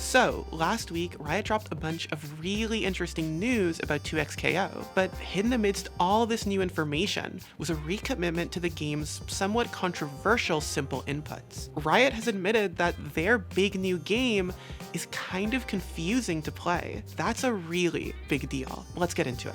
So, last week, Riot dropped a bunch of really interesting news about 2XKO, but hidden amidst all this new information was a recommitment to the game's somewhat controversial simple inputs. Riot has admitted that their big new game is kind of confusing to play. That's a really big deal. Let's get into it.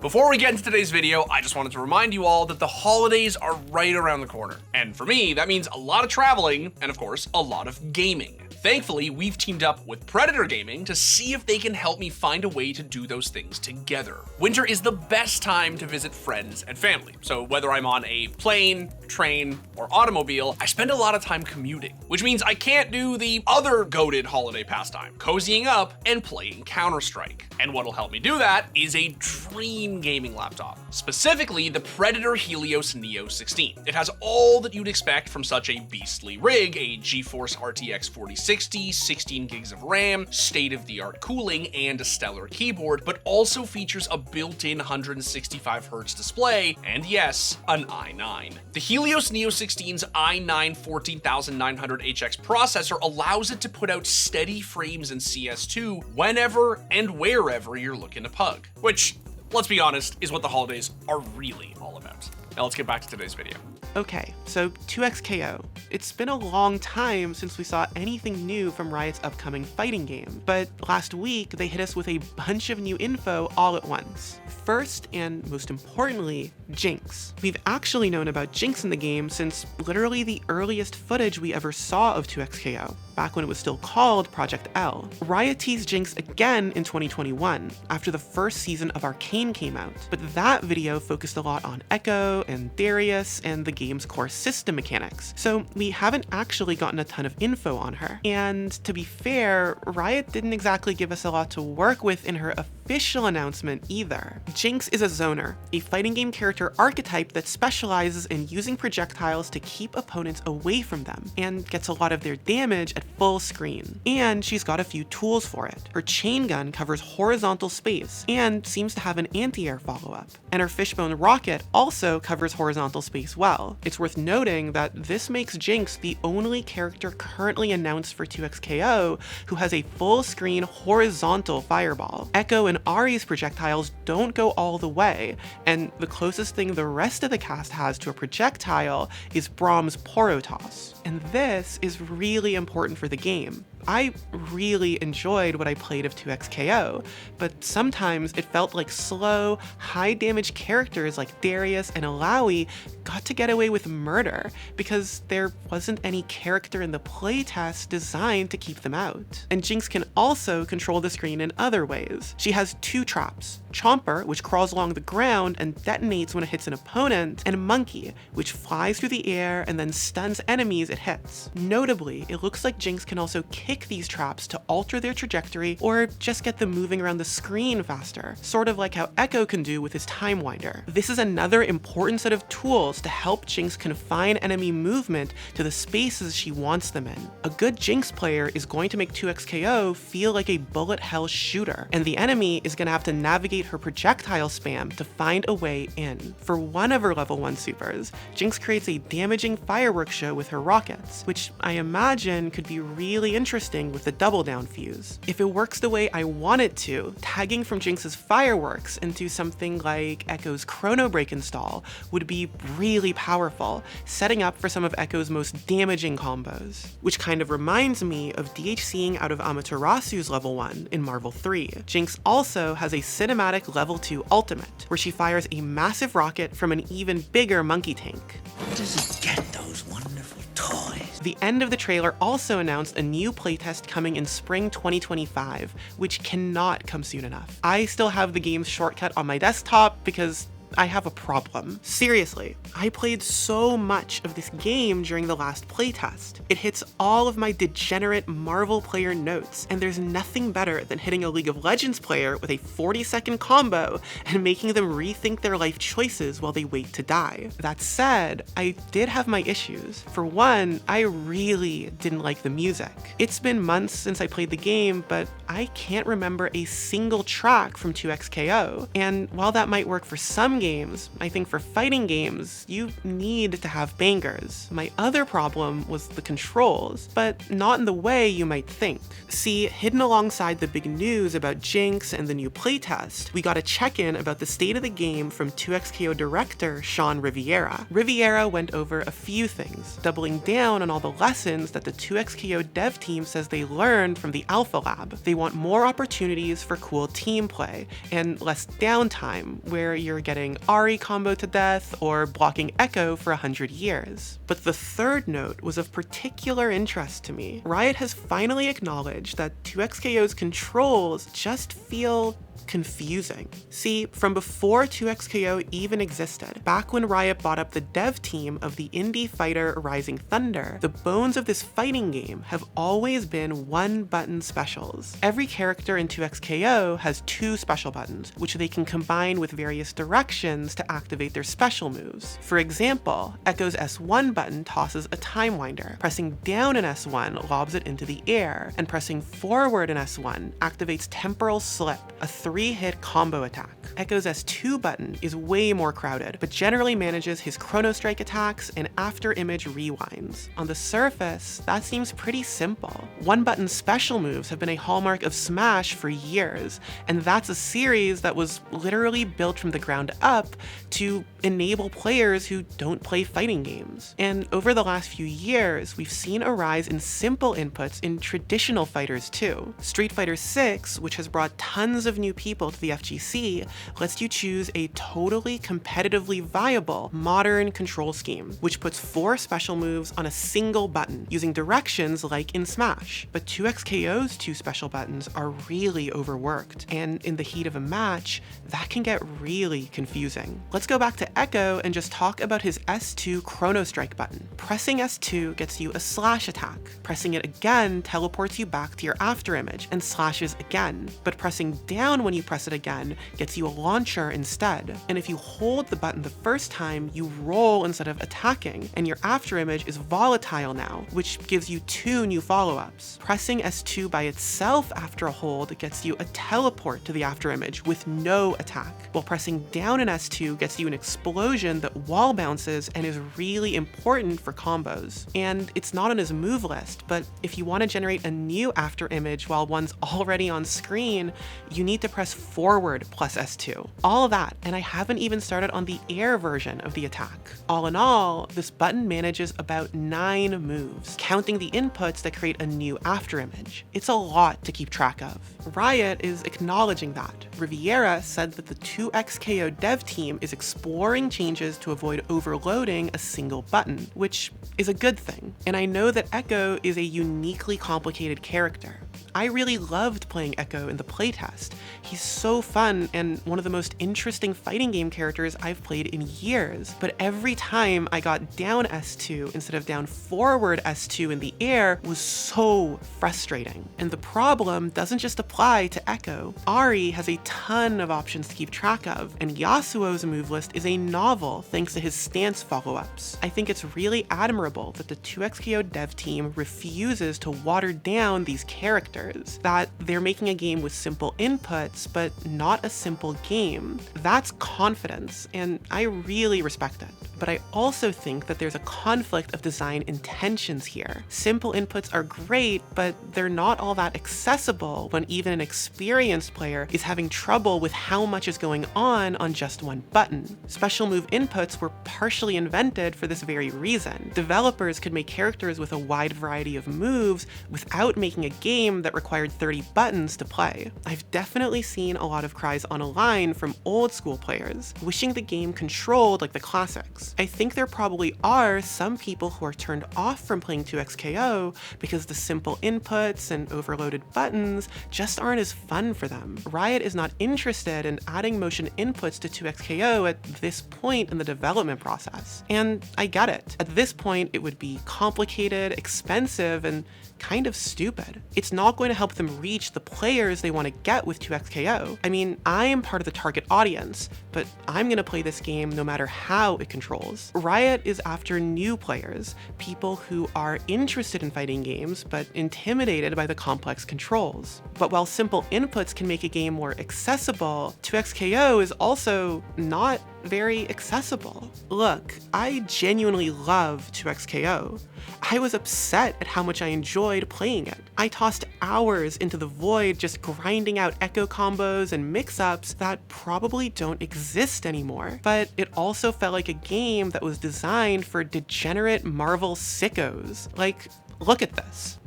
Before we get into today's video, I just wanted to remind you all that the holidays are right around the corner. And for me, that means a lot of traveling and of course, a lot of gaming. Thankfully, we've teamed up with Predator Gaming to see if they can help me find a way to do those things together. Winter is the best time to visit friends and family. So whether I'm on a plane, train, or automobile, I spend a lot of time commuting, which means I can't do the other goated holiday pastime, cozying up and playing Counter-Strike. And what'll help me do that is a dream gaming laptop, specifically the Predator Helios Neo 16. It has all that you'd expect from such a beastly rig, a GeForce RTX 4060, 16 gigs of RAM, state-of-the-art cooling, and a stellar keyboard, but also features a built-in 165Hz display, and yes, an i9. The Helios Neo 16's i9 14900HX processor allows it to put out steady frames in CS2 whenever and wherever you're looking to pug, which, let's be honest, is what the holidays are really all about. Now let's get back to today's video. Okay, so 2XKO. It's been a long time since we saw anything new from Riot's upcoming fighting game, but last week they hit us with a bunch of new info all at once. First, and most importantly, Jinx. We've actually known about Jinx in the game since literally the earliest footage we ever saw of 2XKO, back when it was still called Project L. Riot teased Jinx again in 2021, after the first season of Arcane came out, but that video focused a lot on Echo and Darius and the game's core system mechanics, so we haven't actually gotten a ton of info on her. And to be fair, Riot didn't exactly give us a lot to work with in her official announcement either. Jinx is a zoner, a fighting game character archetype that specializes in using projectiles to keep opponents away from them, and gets a lot of their damage at full screen. And she's got a few tools for it. Her chain gun covers horizontal space, and seems to have an anti-air follow-up. And her fishbone rocket also covers horizontal space well. It's worth noting that this makes Jinx the only character currently announced for 2XKO who has a full-screen horizontal fireball. Echo and Ahri's projectiles don't go all the way, and the closest thing the rest of the cast has to a projectile is Braum's Porotoss. And this is really important for the game. I really enjoyed what I played of 2XKO, but sometimes it felt like slow, high-damage characters like Darius and Alawi got to get away with murder because there wasn't any character in the playtest designed to keep them out. And Jinx can also control the screen in other ways. She has two traps: Chomper, which crawls along the ground and detonates when it hits an opponent, and Monkey, which flies through the air and then stuns enemies it hits. Notably, it looks like Jinx can also kick these traps to alter their trajectory or just get them moving around the screen faster, sort of like how Echo can do with his Time Winder. This is another important set of tools to help Jinx confine enemy movement to the spaces she wants them in. A good Jinx player is going to make 2XKO feel like a bullet hell shooter, and the enemy is going to have to navigate her projectile spam to find a way in. For one of her level 1 supers, Jinx creates a damaging fireworks show with her rockets, which I imagine could be really interesting with the double down fuse. If it works the way I want it to, tagging from Jinx's fireworks into something like Echo's Chrono Break install would be really powerful, setting up for some of Echo's most damaging combos. Which kind of reminds me of DHCing out of Amaterasu's level 1 in Marvel 3. Jinx also has a cinematic level 2 ultimate, where she fires a massive rocket from an even bigger monkey tank. Where does it get those wonderful toys? The end of the trailer also announced a new playtest coming in spring 2025, which cannot come soon enough. I still have the game's shortcut on my desktop because I have a problem. Seriously, I played so much of this game during the last playtest. It hits all of my degenerate Marvel player notes, and there's nothing better than hitting a League of Legends player with a 40-second combo and making them rethink their life choices while they wait to die. That said, I did have my issues. For one, I really didn't like the music. It's been months since I played the game, but I can't remember a single track from 2XKO, and while that might work for some some games, I think for fighting games, you need to have bangers. My other problem was the controls, but not in the way you might think. See, hidden alongside the big news about Jinx and the new playtest, we got a check-in about the state of the game from 2XKO director Sean Riviera. Riviera went over a few things, doubling down on all the lessons that the 2XKO dev team says they learned from the Alpha Lab. They want more opportunities for cool team play, and less downtime, where you're getting Ahri combo to death or blocking Echo for 100 years. But the third note was of particular interest to me. Riot has finally acknowledged that 2XKO's controls just feel confusing. See, from before 2XKO even existed, back when Riot bought up the dev team of the indie fighter Rising Thunder, the bones of this fighting game have always been one-button specials. Every character in 2XKO has 2 special buttons, which they can combine with various directions to activate their special moves. For example, Echo's S1 button tosses a Time Winder, pressing down in S1 lobs it into the air, and pressing forward in S1 activates Temporal Slip, a 3-hit combo attack. Echo's S2 button is way more crowded, but generally manages his Chrono Strike attacks and after image rewinds. On the surface, that seems pretty simple. One-button special moves have been a hallmark of Smash for years, and that's a series that was literally built from the ground up to enable players who don't play fighting games. And over the last few years, we've seen a rise in simple inputs in traditional fighters too. Street Fighter 6, which has brought tons of new people to the FGC, lets you choose a totally competitively viable modern control scheme, which puts 4 special moves on a single button, using directions like in Smash. But 2XKO's 2 special buttons are really overworked, and in the heat of a match, that can get really confusing. Let's go back to Echo and just talk about his S2 Chrono Strike button. Pressing S2 gets you a slash attack. Pressing it again teleports you back to your after image and slashes again, but pressing down when you press it again gets you a launcher instead. And if you hold the button the first time, you roll instead of attacking, and your after image is volatile now, which gives you 2 new follow-ups. Pressing S2 by itself after a hold gets you a teleport to the after image with no attack, while pressing down in S2 gets you an explosion that wall bounces and is really important for combos. And it's not on his move list, but if you want to generate a new after image while one's already on screen, you need to press forward plus S2. All of that, and I haven't even started on the air version of the attack. All in all, this button manages about 9 moves, counting the inputs that create a new after image. It's a lot to keep track of. Riot is acknowledging that. Riviera said that the 2XKO dev team is exploring changes to avoid overloading a single button, which is a good thing. And I know that Echo is a uniquely complicated character. I really loved playing Echo in the playtest. He's so fun and one of the most interesting fighting game characters I've played in years. But every time I got down S2 instead of down forward S2 in the air was so frustrating. And the problem doesn't just apply to Echo. Ahri has a ton of options to keep track of, and Yasuo's move list is a novel thanks to his stance follow-ups. I think it's really admirable that the 2XKO dev team refuses to water down these characters, that they're making a game with simple inputs, but not a simple game. That's confidence, and I really respect it. But I also think that there's a conflict of design intentions here. Simple inputs are great, but they're not all that accessible when even an experienced player is having trouble with how much is going on just one button. Special move inputs were partially invented for this very reason. Developers could make characters with a wide variety of moves without making a game that required 30 buttons to play. I've definitely seen a lot of cries online from old school players, wishing the game controlled like the classics. I think there probably are some people who are turned off from playing 2XKO because the simple inputs and overloaded buttons just aren't as fun for them. Riot is not interested in adding motion inputs to 2XKO at this point in the development process. And I get it. At this point, it would be complicated, expensive, and kind of stupid. It's not going to help them reach the players they want to get with 2XKO 2XKO. I mean, I am part of the target audience, but I'm gonna play this game no matter how it controls. Riot is after new players, people who are interested in fighting games, but intimidated by the complex controls. But while simple inputs can make a game more accessible, 2XKO is also not very accessible. Look, I genuinely love 2XKO. I was upset at how much I enjoyed playing it. I tossed hours into the void just grinding out echo combos and mix-ups that probably don't exist anymore. But it also felt like a game that was designed for degenerate Marvel sickos. Like, look at this.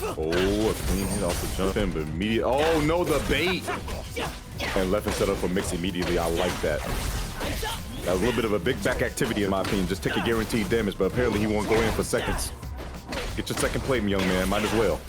Oh, a clean hit off the jump in, but immediate. Oh no, the bait! And left and set up for mix immediately. I like that. That was a little bit of a big back activity in my opinion. Just take a guaranteed damage, but apparently he won't go in for seconds. Get your second plate, young man. Might as well.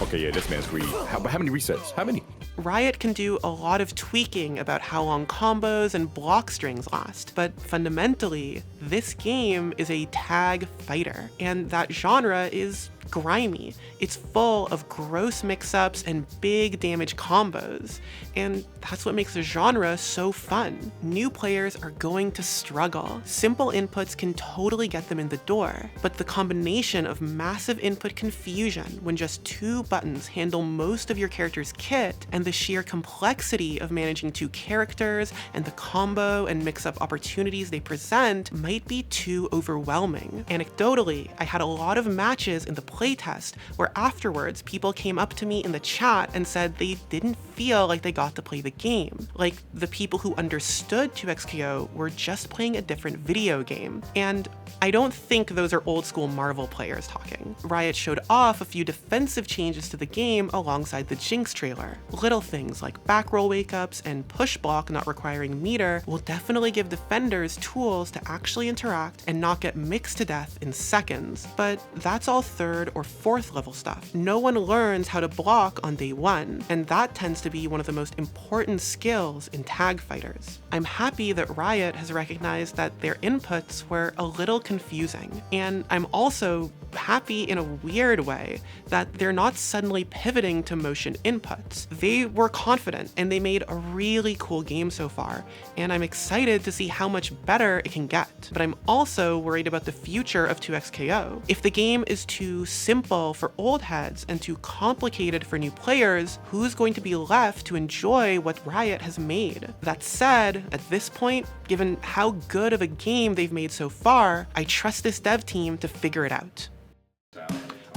Okay, yeah, this man's greedy. How many resets? How many? Riot can do a lot of tweaking about how long combos and block strings last, but fundamentally, this game is a tag fighter, and that genre is grimy. It's full of gross mix-ups and big damage combos, and that's what makes the genre so fun. New players are going to struggle. Simple inputs can totally get them in the door, but the combination of massive input confusion when just 2 buttons handle most of your character's kit, and the sheer complexity of managing 2 characters and the combo and mix-up opportunities they present might be too overwhelming. Anecdotally, I had a lot of matches in the playtest where afterwards people came up to me in the chat and said they didn't feel like they got to play the game. Like, the people who understood 2XKO were just playing a different video game. And I don't think those are old school Marvel players talking. Riot showed off a few defensive changes to the game alongside the Jinx trailer. Little things like back roll wake-ups and push block not requiring meter will definitely give defenders tools to actually interact and not get mixed to death in seconds. But that's all 3rd or 4th level stuff. No one learns how to block on day 1, and that tends to be one of the most important skills in tag fighters. I'm happy that Riot has recognized that their inputs were a little confusing, and I'm also happy in a weird way that they're not suddenly pivoting to motion inputs. They were confident and they made a really cool game so far, and I'm excited to see how much better it can get. But I'm also worried about the future of 2XKO. If the game is too simple for old heads and too complicated for new players, who's going to be left to enjoy what Riot has made? That said, at this point, given how good of a game they've made so far, I trust this dev team to figure it out.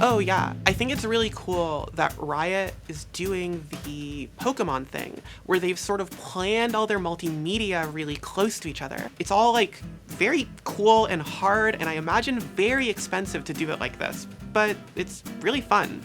Oh yeah, I think it's really cool that Riot is doing the Pokemon thing, where they've sort of planned all their multimedia really close to each other. It's all like very cool and hard, and I imagine very expensive to do it like this, but it's really fun.